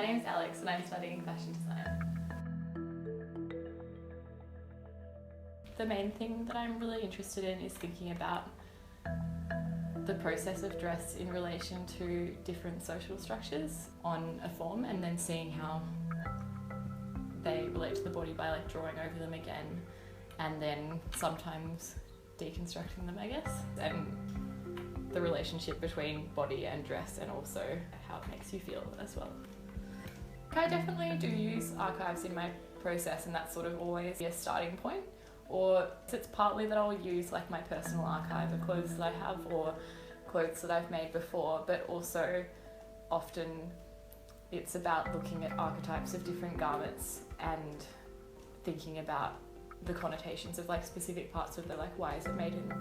My name's Alex and I'm studying fashion design. The main thing that I'm really interested in is thinking about the process of dress in relation to different social structures on a form, and then seeing how they relate to the body by like drawing over them again, and then sometimes deconstructing them, I guess, and the relationship between body and dress, and also how it makes you feel as well. I definitely do use archives in my process, and that's sort of always a starting point. Or it's partly that I'll use like my personal archive of clothes that I have or clothes that I've made before, but also often it's about looking at archetypes of different garments and thinking about the connotations of like specific parts of the, like, why is it made in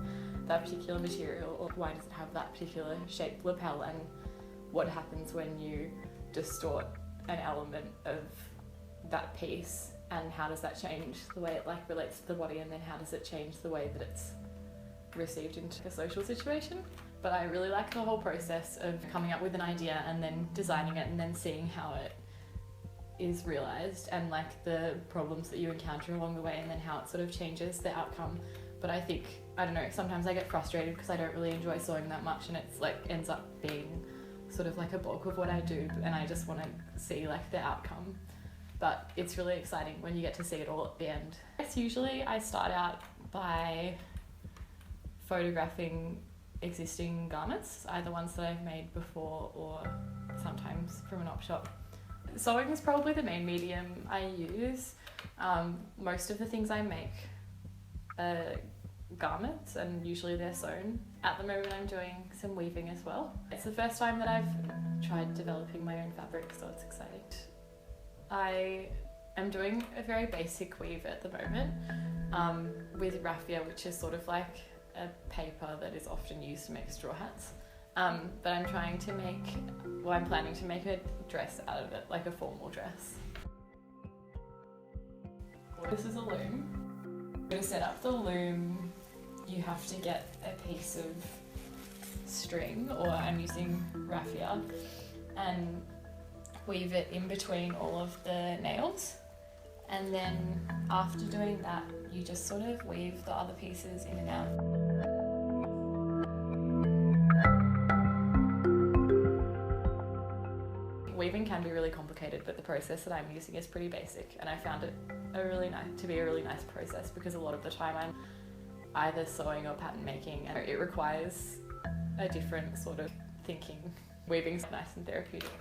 that particular material, or why does it have that particular shaped lapel, and what happens when you distort an element of that piece, and how does that change the way it like relates to the body, and then how does it change the way that it's received into a social situation. But I really like the whole process of coming up with an idea and then designing it and then seeing how it is realised, and like the problems that you encounter along the way, and then how it sort of changes the outcome. But I think, I don't know, sometimes I get frustrated because I don't really enjoy sewing that much, and it's like ends up being sort of like a bulk of what I do, and I just want to see like the outcome. But it's really exciting when you get to see it all at the end. Usually I start out by photographing existing garments, either ones that I've made before or sometimes from an op shop. Sewing is probably the main medium I use. Most of the things I make are garments, and usually they're sewn. At the moment I'm doing some weaving as well. It's the first time that I've tried developing my own fabric, so it's exciting. I am doing a very basic weave at the moment with raffia, which is sort of like a paper that is often used to make straw hats. But I'm planning to make a dress out of it, like a formal dress. This is a loom. To set up the loom, you have to get a piece of string, or I'm using raffia, and weave it in between all of the nails. And then after doing that, you just sort of weave the other pieces in and out. Weaving can be really complicated, but the process that I'm using is pretty basic, and I found it to be a really nice process, because a lot of the time I'm either sewing or pattern making, and it requires a different sort of thinking. Weaving's nice and therapeutic.